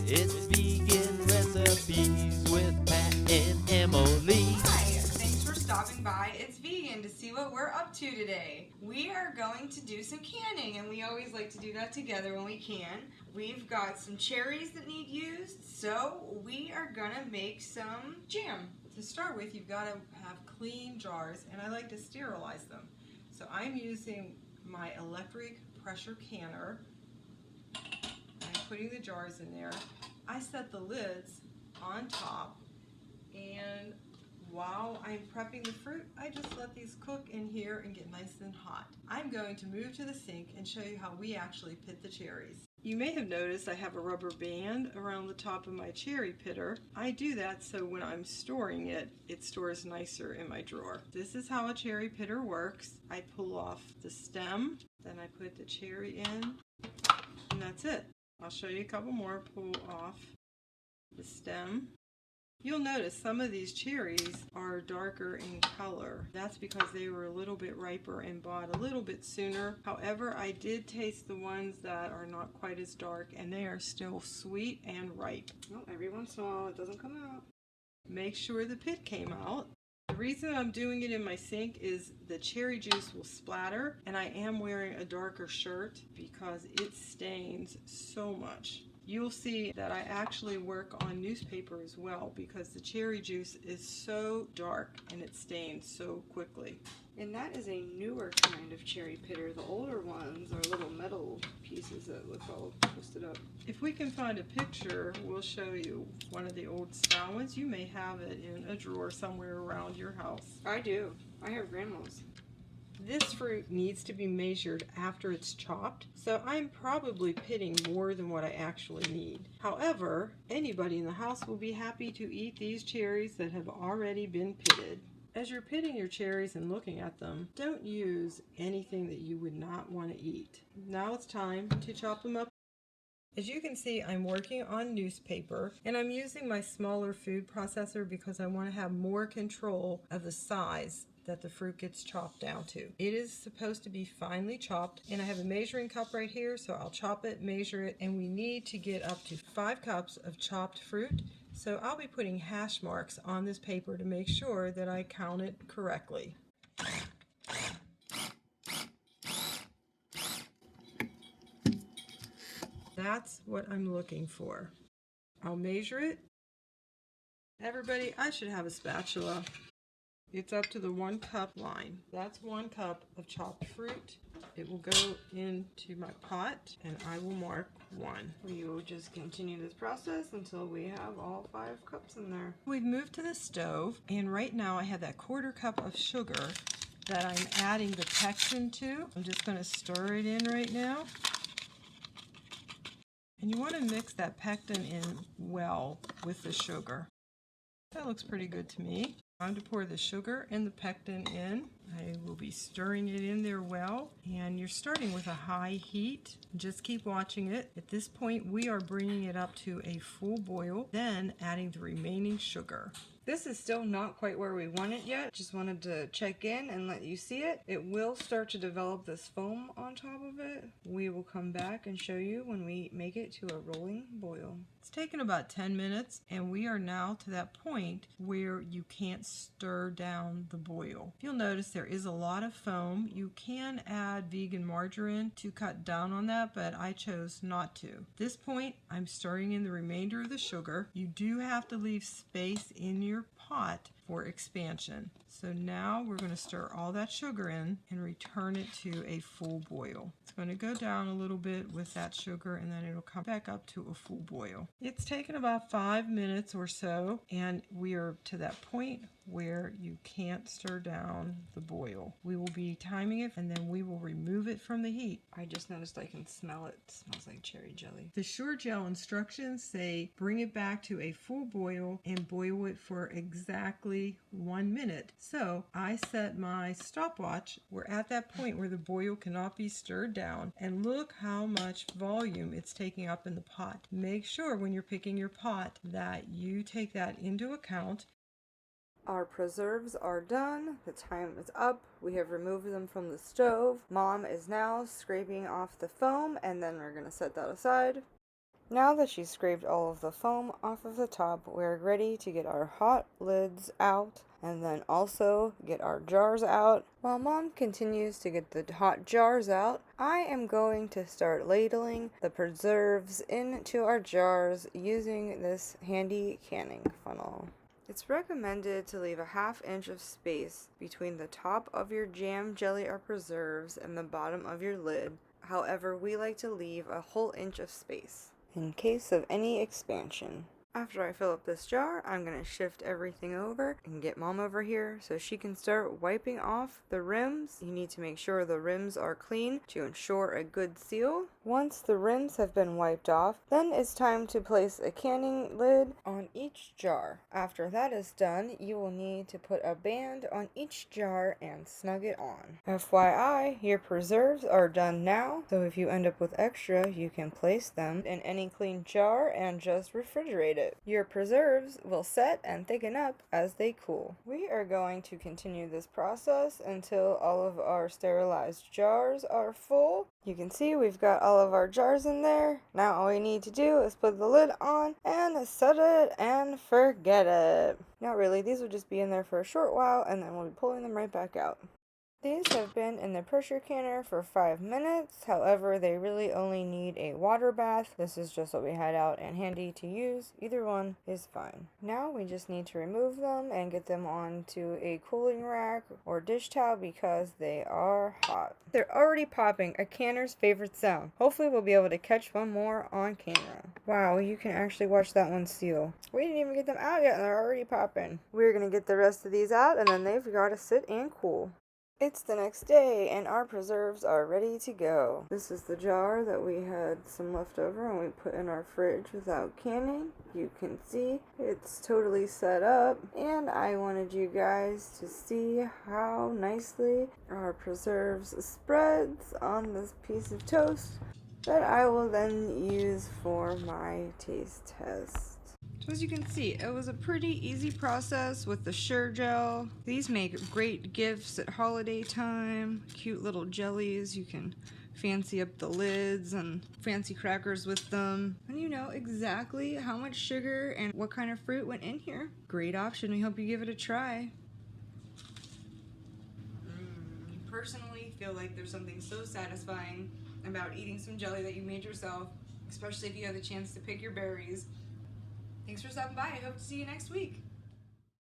It's vegan recipes with Pat and Emily. Hi, thanks for stopping by. It's Vegan to see what we're up to today. We are going to do some canning, and we always like to do that together when we can. We've got some cherries that need used, so we are gonna make some jam. To start with, you've got to have clean jars, and I like to sterilize them. So I'm using my electric pressure canner. I'm putting the jars in there. I set the lids on top, and while I'm prepping the fruit, I just let these cook in here and get nice and hot. I'm going to move to the sink and show you how we actually pit the cherries. You may have noticed I have a rubber band around the top of my cherry pitter. I do that so when I'm storing it, it stores nicer in my drawer. This is how a cherry pitter works. I pull off the stem, then I put the cherry in, and that's it. I'll show you a couple more. Pull off the stem. You'll notice some of these cherries are darker in color. That's because they were a little bit riper and bought a little bit sooner. However, I did taste the ones that are not quite as dark, and they are still sweet and ripe. Well, every once in a while it doesn't come out. Make sure the pit came out. The reason I'm doing it in my sink is the cherry juice will splatter, and I am wearing a darker shirt because it stains so much. You'll see that I actually work on newspaper as well because the cherry juice is so dark and it stains so quickly. And that is a newer kind of cherry pitter. The older ones are little metal pieces that look all twisted up. If we can find a picture, we'll show you one of the old style ones. You may have it in a drawer somewhere around your house. I do. I have grandma's. This fruit needs to be measured after it's chopped, so I'm probably pitting more than what I actually need. However, anybody in the house will be happy to eat these cherries that have already been pitted. As you're pitting your cherries and looking at them, don't use anything that you would not want to eat. Now it's time to chop them up. As you can see, I'm working on newspaper, and I'm using my smaller food processor because I want to have more control of the size that the fruit gets chopped down to. It is supposed to be finely chopped, and I have a measuring cup right here, so I'll chop it, measure it, and we need to get up to 5 cups of chopped fruit. So I'll be putting hash marks on this paper to make sure that I count it correctly. That's what I'm looking for. I'll measure it. Everybody, I should have a spatula. It's up to the 1 cup line. That's 1 cup of chopped fruit. It will go into my pot, and I will mark 1. We will just continue this process until we have all 5 cups in there. We've moved to the stove, and right now I have that 1/4 cup of sugar that I'm adding the pectin to. I'm just going to stir it in right now. And you want to mix that pectin in well with the sugar. That looks pretty good to me. Time to pour the sugar and the pectin in. I will be stirring it in there well, and you're starting with a high heat. Just keep watching it. At this point, we are bringing it up to a full boil, then adding the remaining sugar. This is still not quite where we want it yet. Just wanted to check in and let you see it. It will start to develop this foam on top of it. We will come back and show you when we make it to a rolling boil. It's taken about 10 minutes, and we are now to that point where you can't stir down the boil. You'll notice there is a lot of foam. You can add vegan margarine to cut down on that, but I chose not to. At this point, I'm stirring in the remainder of the sugar. You do have to leave space in your pot for expansion. So now we're going to stir all that sugar in and return it to a full boil. It's going to go down a little bit with that sugar, and then it'll come back up to a full boil. It's taken about 5 minutes or so, and we are to that point where you can't stir down the boil. We will be timing it, and then we will remove it from the heat. I just noticed I can smell it. It smells like cherry jelly. The SureGel instructions say bring it back to a full boil and boil it for exactly 1 minute. So I set my stopwatch. We're at that point where the boil cannot be stirred down, and look how much volume it's taking up in the pot. Make sure when you're picking your pot that you take that into account. Our preserves are done. The time is up. We have removed them from the stove. Mom is now scraping off the foam, and then we're going to set that aside. Now that she's scraped all of the foam off of the top, we're ready to get our hot lids out and then also get our jars out. While Mom continues to get the hot jars out, I am going to start ladling the preserves into our jars using this handy canning funnel. It's recommended to leave a ½ inch of space between the top of your jam, jelly, or preserves and the bottom of your lid. However, we like to leave a whole inch of space in case of any expansion. After I fill up this jar, I'm going to shift everything over and get Mom over here so she can start wiping off the rims. You need to make sure the rims are clean to ensure a good seal. Once the rims have been wiped off, then it's time to place a canning lid on each jar. After that is done, you will need to put a band on each jar and snug it on. FYI, your preserves are done now, so if you end up with extra, you can place them in any clean jar and just refrigerate it. Your preserves will set and thicken up as they cool. We are going to continue this process until all of our sterilized jars are full. You can see we've got all of our jars in there. Now all we need to do is put the lid on and set it and forget it. Not really, these will just be in there for a short while and then we'll be pulling them right back out. These have been in the pressure canner for 5 minutes, however they really only need a water bath. This is just what we had out and handy to use. Either one is fine. Now we just need to remove them and get them onto a cooling rack or dish towel because they are hot. They're already popping, a canner's favorite sound. Hopefully we'll be able to catch one more on camera. Wow, you can actually watch that one seal. We didn't even get them out yet and they're already popping. We're going to get the rest of these out and then they've got to sit and cool. It's the next day and our preserves are ready to go. This is the jar that we had some left over and we put in our fridge without canning. You can see it's totally set up and I wanted you guys to see how nicely our preserves spreads on this piece of toast that I will then use for my taste test. So as you can see, it was a pretty easy process with the Sure-Jell. These make great gifts at holiday time. Cute little jellies. You can fancy up the lids and fancy crackers with them. And you know exactly how much sugar and what kind of fruit went in here. Great option. We hope you give it a try. Personally feel like there's something so satisfying about eating some jelly that you made yourself, especially if you have the chance to pick your berries. Thanks for stopping by. I hope to see you next week.